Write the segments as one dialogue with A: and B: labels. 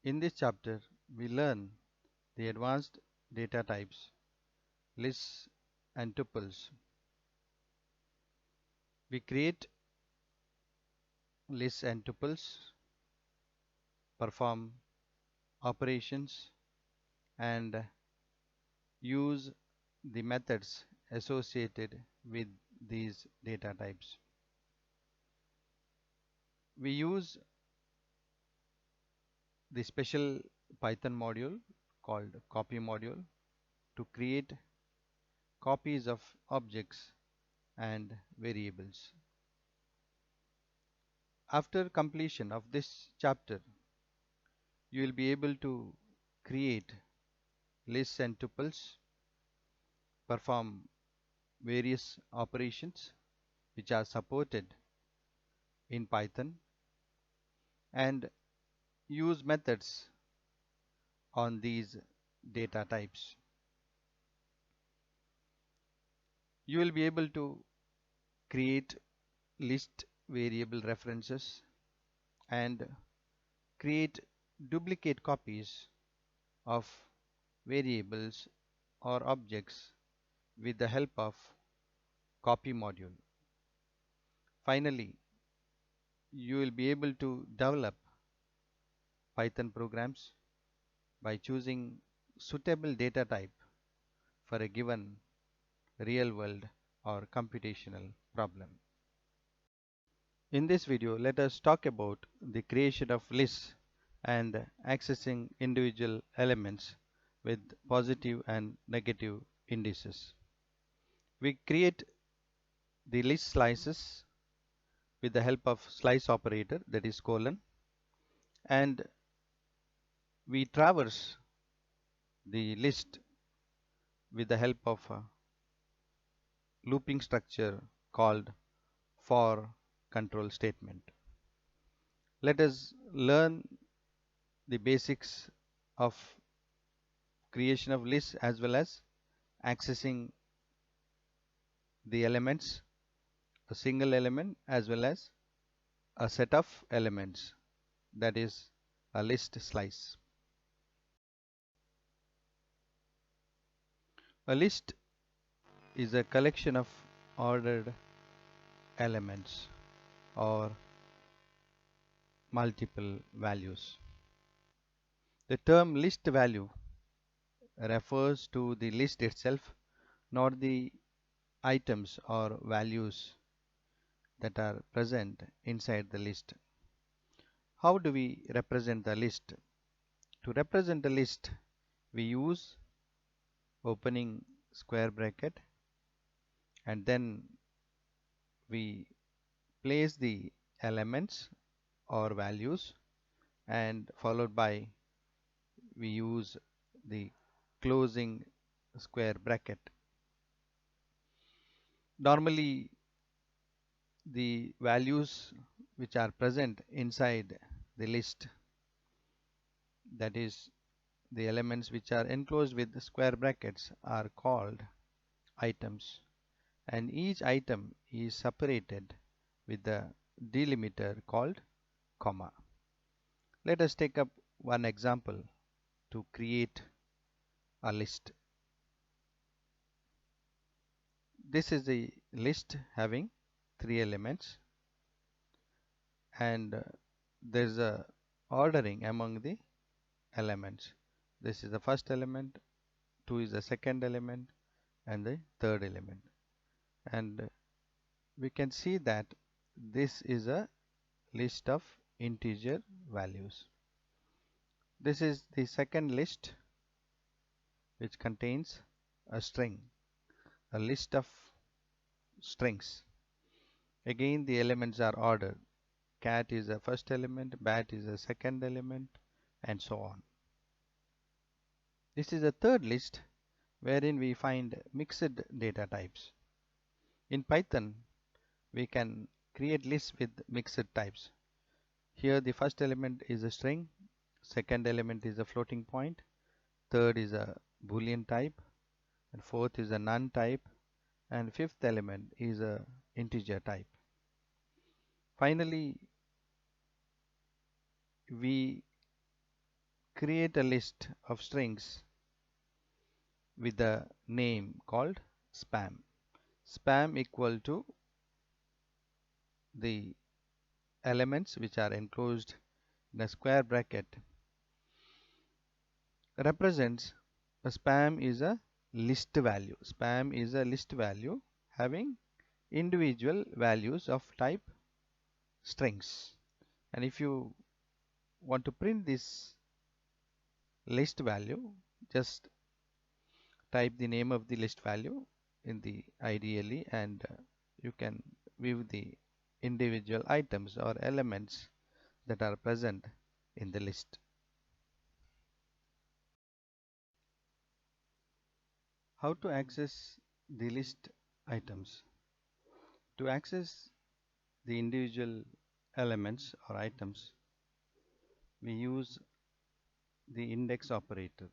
A: In this chapter, we learn the advanced data types, lists and tuples. We create lists and tuples, perform operations, and use the methods associated with these data types. We use the special Python module called copy module to create copies of objects and variables. After completion of this chapter, you will be able to create lists and tuples, perform various operations which are supported in Python, and use methods on these data types. You will be able to create list variable references and create duplicate copies of variables or objects with the help of copy module. Finally, you will be able to develop Python programs by choosing suitable data type for a given real world or computational problem. In this video, let us talk about the creation of lists and accessing individual elements with positive and negative indices. We create the list slices with the help of slice operator, that is colon, and we traverse the list with the help of a looping structure called for control statement. Let us learn the basics of creation of lists as well as accessing the elements, a single element as well as a set of elements, that is a list slice. A list is a collection of ordered elements or multiple values. The term list value refers to the list itself, not the items or values that are present inside the list. How do we represent the list? To represent the list, we use opening square bracket and then we place the elements or values, and followed by we use the closing square bracket. Normally, the values which are present inside the list, that is the elements which are enclosed with the square brackets, are called items, and each item is separated with the delimiter called comma. Let us take up one example to create a list. This is a list having 3 elements, and there is a ordering among the elements. This is the first element, 2 is the second element, and the third element. And we can see that this is a list of integer values. This is the second list, which contains a string, a list of strings. Again, the elements are ordered. Cat is the first element, bat is the second element, and so on. This is the third list, wherein we find mixed data types. In Python, we can create lists with mixed types. Here the first element is a string, second element is a floating point, third is a Boolean type, and fourth is a none type, and fifth element is a integer type. Finally, we create a list of strings with a name called spam. Spam equal to the elements which are enclosed in a square bracket represents a spam is a list value. Spam is a list value having individual values of type strings. And if you want to print this list value, just type the name of the list value in the IDLE and you can view the individual items or elements that are present in the list. How to access the list items? To access the individual elements or items, we use the index operator.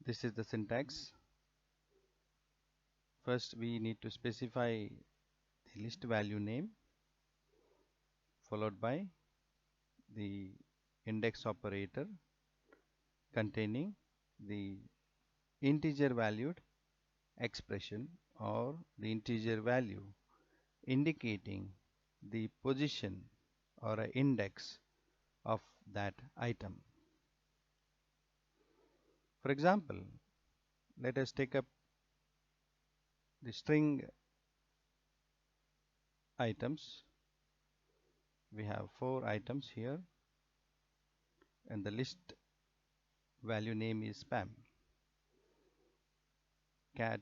A: This is the syntax. First, we need to specify the list value name, followed by the index operator containing the integer valued expression or the integer value indicating the position or an index of that item. For example, let us take up the string items. We have 4 items here and the list value name is spam. Cat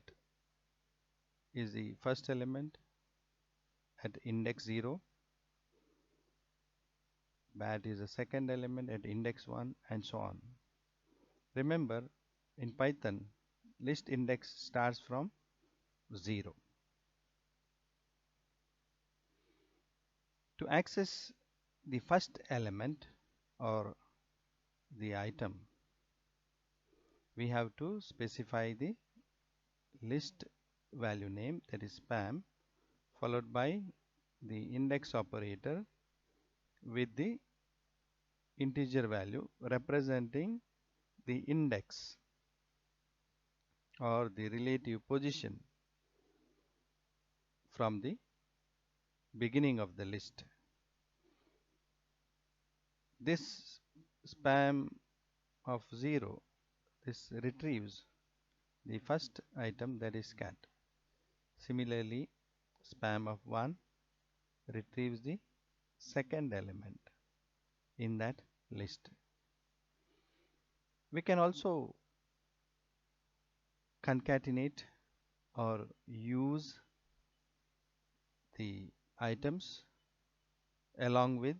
A: is the first element at index 0. Bat is the second element at index 1 and so on. Remember, in Python, list index starts from 0. To access the first element or the item, we have to specify the list value name, that is spam, followed by the index operator with the integer value representing the index or the relative position from the beginning of the list. This spam of 0, this retrieves the first item, that is cat. Similarly, spam of 1 retrieves the second element in that list. We can also concatenate or use the items along with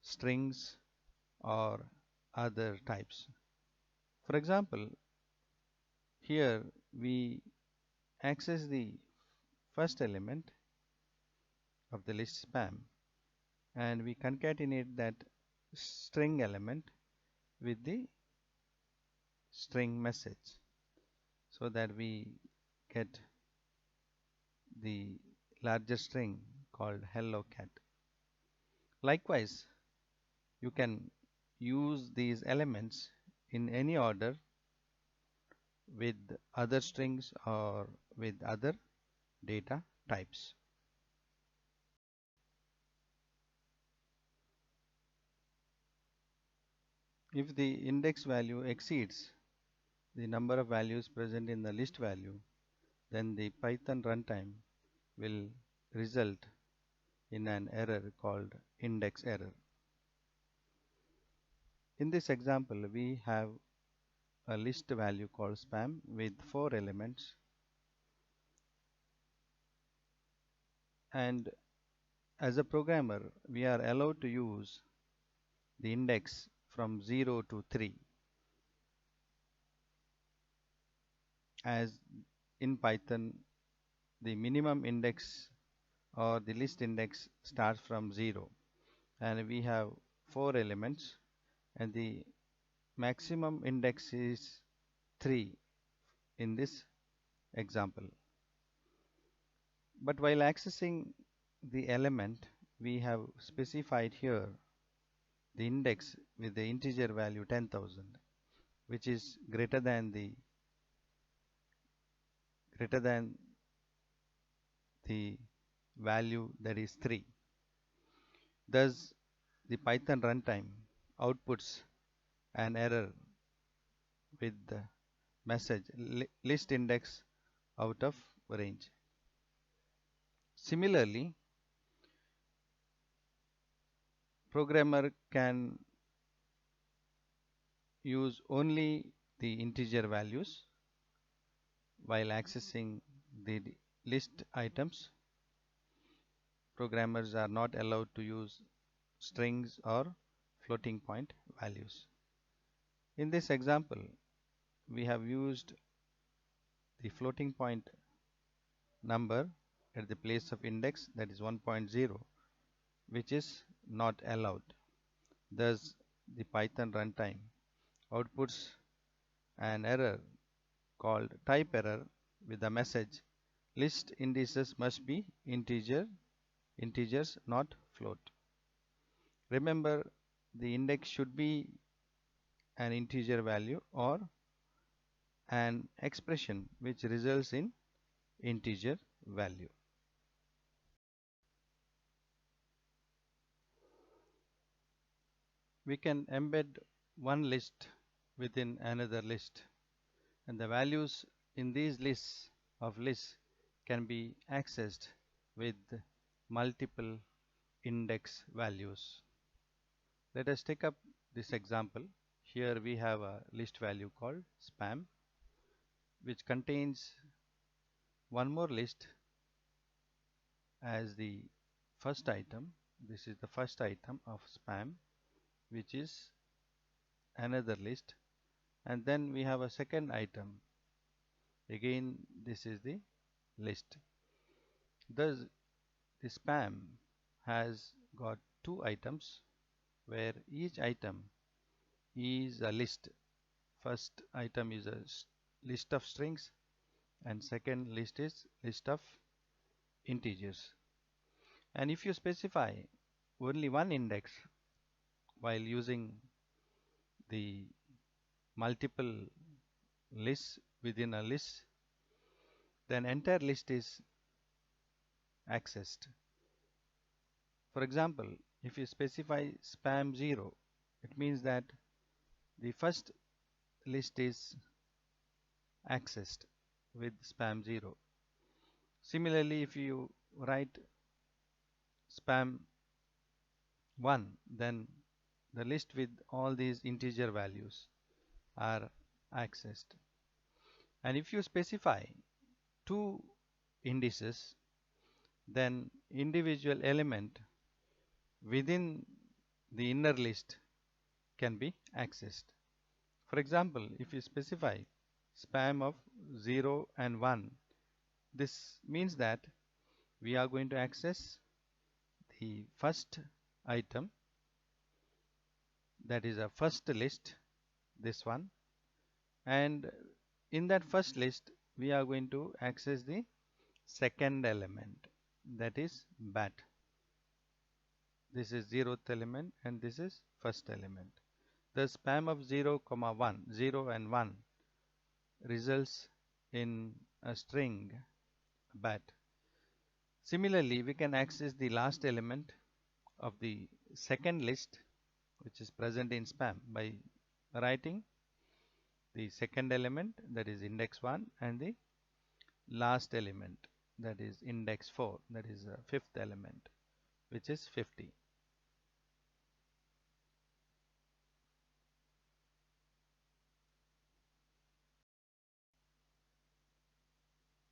A: strings or other types. For example, here we access the first element of the list spam and we concatenate that string element with the string message so that we get the larger string called hello cat. Likewise, you can use these elements in any order with other strings or with other data types. If the index value exceeds the number of values present in the list value, then the Python runtime will result in an error called index error. In this example, we have a list value called spam with 4 elements, and as a programmer we are allowed to use the index from 0 to 3, as in Python the minimum index or the list index starts from 0 and we have 4 elements and the maximum index is 3 in this example. But while accessing the element, we have specified here the index with the integer value 10,000, which is greater than the value that is 3. Thus, the Python runtime outputs an error with the message list index out of range. Similarly, programmer can use only the integer values while accessing the list items. Programmers are not allowed to use strings or floating point values. In this example, we have used the floating point number at the place of index, that is 1.0, which is not allowed. Thus, the Python runtime outputs an error called type error with the message list indices must be integers, not float. Remember, the index should be an integer value or an expression which results in integer value. We can embed one list within another list, and the values in these lists can be accessed with multiple index values. Let us take up this example. Here we have a list value called spam, which contains one more list as the first item. This is the first item of spam, which is another list, and then we have a second item. Again, this is the list. Thus, the spam has got two items where each item is a list. First item is a list of strings, and second list is list of integers. And if you specify only one index while using the multiple lists within a list, then entire list is accessed. For example, if you specify spam 0, it means that the first list is accessed with spam 0. Similarly, if you write spam 1, then the list with all these integer values are accessed. And if you specify two indices, then individual element within the inner list can be accessed. For example, if you specify spam of 0 and 1, this means that we are going to access the first item, that is a first list, this one, and in that first list we are going to access the second element, that is bat. This is 0th element and this is first element. The spam of 0, 1, 0 and 1 results in a string bat. Similarly, we can access the last element of the second list, which is present in spam, by writing the second element, that is index 1, and the last element, that is index 4, that is the fifth element, which is 50.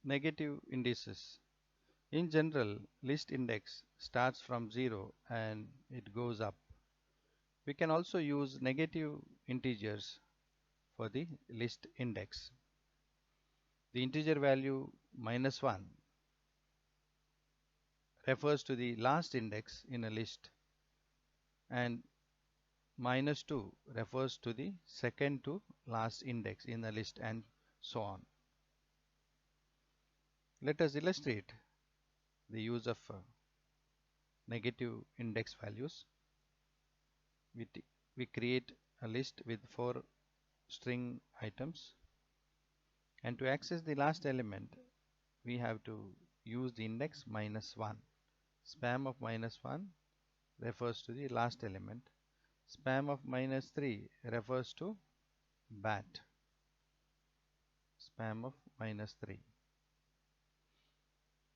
A: Negative indices. In general, list index starts from 0 and it goes up. We can also use negative integers for the list index. The integer value -1 refers to the last index in a list, and -2 refers to the second to last index in a list, and so on. Let us illustrate the use of negative index values. we create a list with 4 string items, and to access the last element we have to use the index -1. Spam of -1 refers to the last element. Spam of -3 refers to bat. Spam of -3.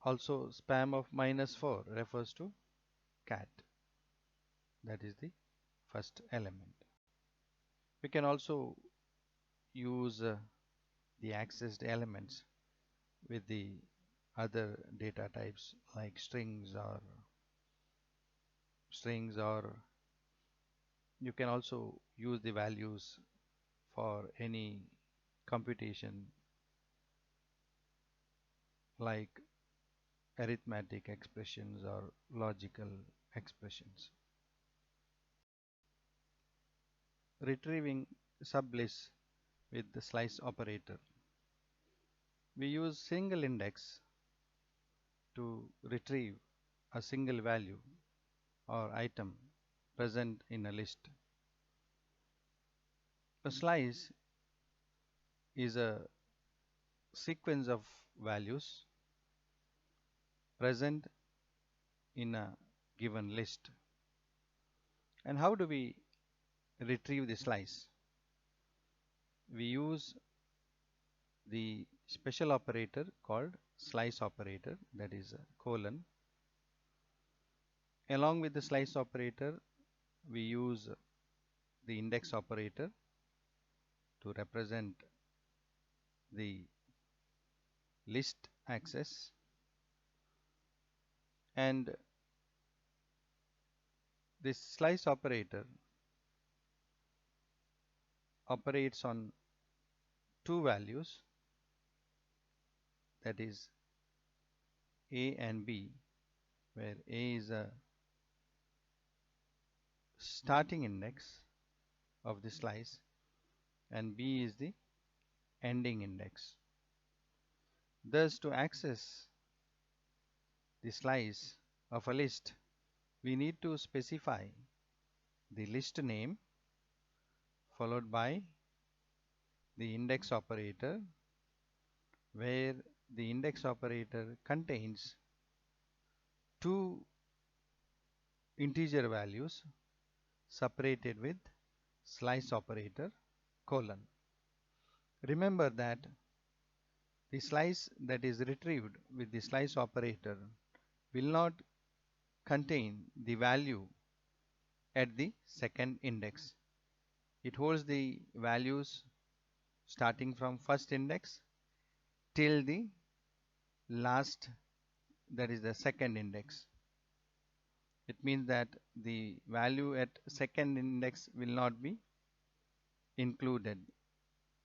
A: Also spam of -4 refers to cat. That is the first element. We can also use the accessed elements with the other data types like strings, or you can also use the values for any computation like arithmetic expressions or logical expressions. Retrieving sublists with the slice operator. We use single index to retrieve a single value or item present in a list. A slice is a sequence of values present in a given list. And how do we retrieve the slice? We use the special operator called slice operator, that is a colon. Along with the slice operator, we use the index operator to represent the list access, and this slice operator operates on two values, that is A and B, where A is a starting index of the slice and B is the ending index. Thus, to access the slice of a list, we need to specify the list name followed by the index operator, where the index operator contains two integer values separated with slice operator colon. Remember that the slice that is retrieved with the slice operator will not contain the value at the second index. It holds the values starting from first index till the last, that is the second index. It means that the value at second index will not be included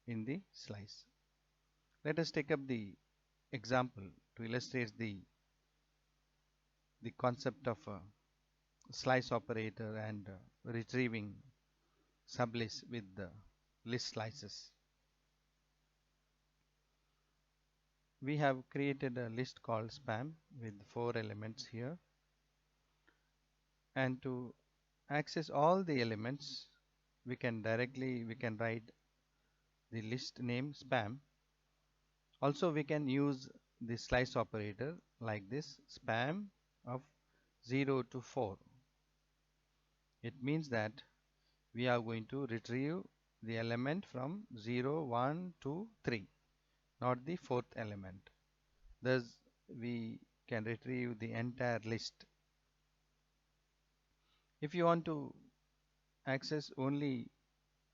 A: in the slice. Let us take up the example to illustrate the concept of a slice operator and retrieving sublists with the list slices. We have created a list called spam with 4 elements here, and to access all the elements we can write the list name spam. Also we can use the slice operator like this, spam of 0 to 4. It means that we are going to retrieve the element from 0, 1, 2, 3, not the fourth element. Thus we can retrieve the entire list. If you want to access only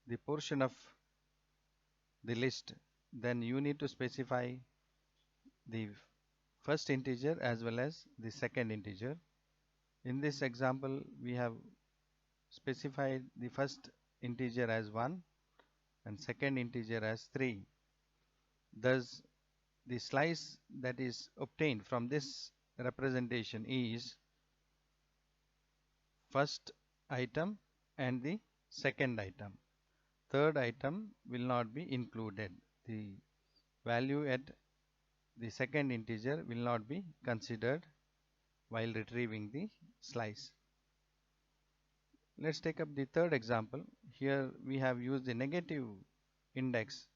A: the portion of the list, then you need to specify the first integer as well as the second integer. In this example, we have specified the first integer as 1 and second integer as 3. Thus, the slice that is obtained from this representation is first item and the second item. Third item will not be included. The value at the second integer will not be considered while retrieving the slice. Let's take up the third example. Here we have used the negative index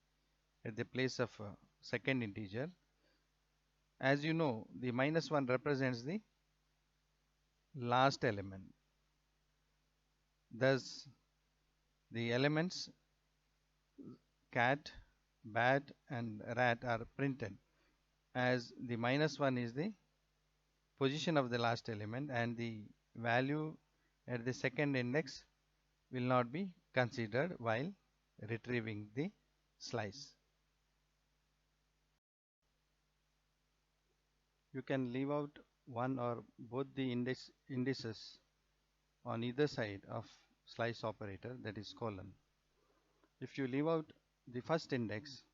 A: at the place of a second integer. As you know, the -1 represents the last element. Thus, the elements cat, bat and rat are printed as the -1 is the position of the last element and the value at the second index will not be considered while retrieving the slice. You can leave out one or both the indices on either side of slice operator, that is colon. If you leave out the first index,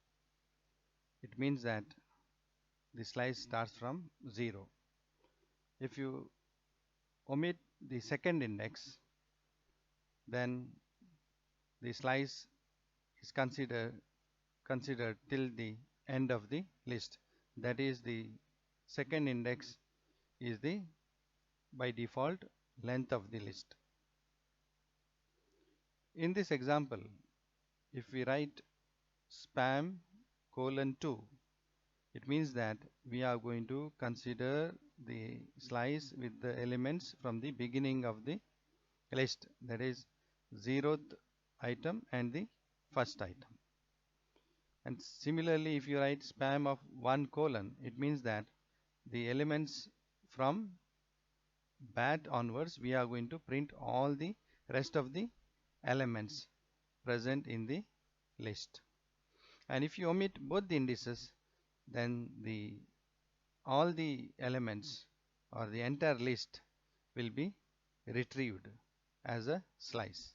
A: it means that the slice starts from 0. If you omit the second index, then the slice is considered till the end of the list. That is, the second index is the by default length of the list. In this example, if we write spam colon 2, it means that we are going to consider the slice with the elements from the beginning of the list, that is 0th item and the first item. And similarly, if you write spam of 1 colon, it means that the elements from bat onwards, we are going to print all the rest of the elements present in the list. And if you omit both the indices, then all the elements or the entire list will be retrieved as a slice.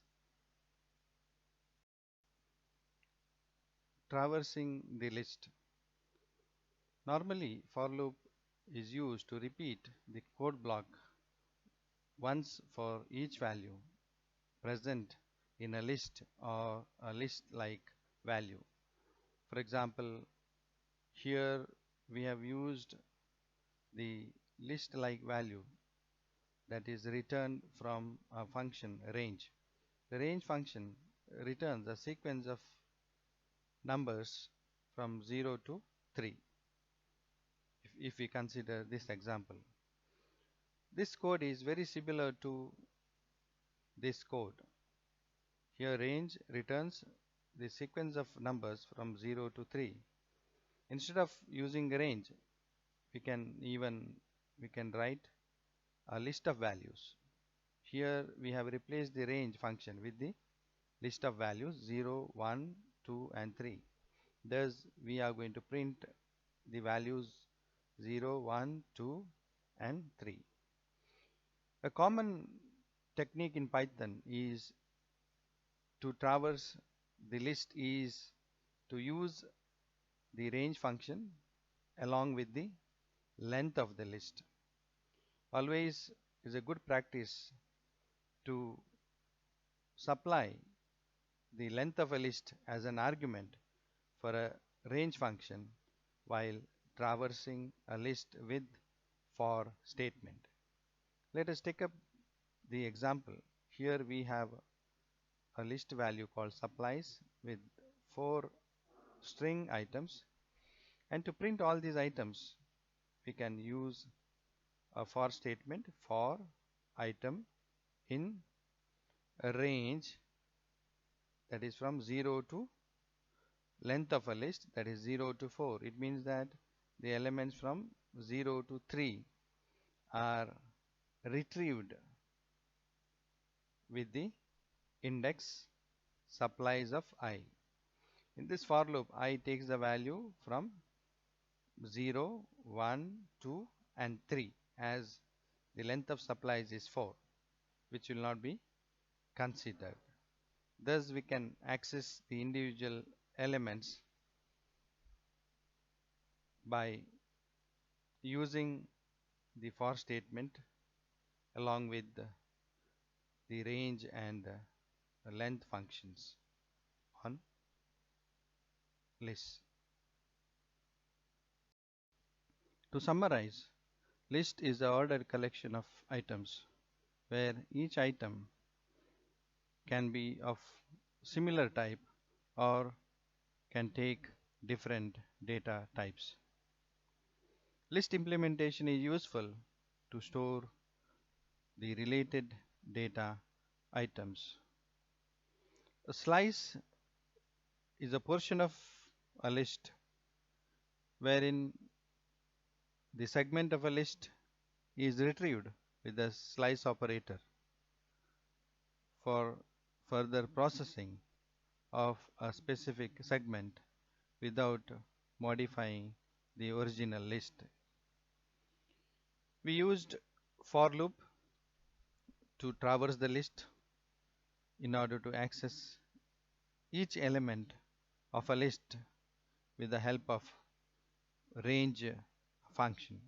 A: Traversing the list. Normally, for loop is used to repeat the code block once for each value present in a list or a list like value. For example, here we have used the list like value that is returned from a function range. The range function returns a sequence of numbers from 0 to 3 if we consider this example. This code is very similar to this code. Here range returns the sequence of numbers from 0 to 3. Instead of using range, we can write a list of values. Here we have replaced the range function with the list of values 0, 1, 2 and 3. Thus we are going to print the values 0, 1, 2 and 3. A common technique in Python is to traverse the list is to use the range function along with the length of the list. Always is a good practice to supply the length of a list as an argument for a range function while traversing a list with for statement. Let us take up the example. Here we have a list value called supplies with 4 string items, and to print all these items we can use a for statement for item in a range that is from 0 to length of a list, that is 0 to 4. It means that the elements from 0 to 3 are retrieved with the index supplies of I. In this for loop, I takes the value from 0, 1, 2 and 3 as the length of supplies is 4, which will not be considered. Thus we can access the individual elements by using the for statement along with the range and the length functions on list. To summarize, list is the ordered collection of items where each item can be of similar type or can take different data types. List implementation is useful to store the related data items. A slice is a portion of a list wherein the segment of a list is retrieved with the slice operator for further processing of a specific segment without modifying the original list. We used for loop to traverse the list in order to access each element of a list with the help of range function.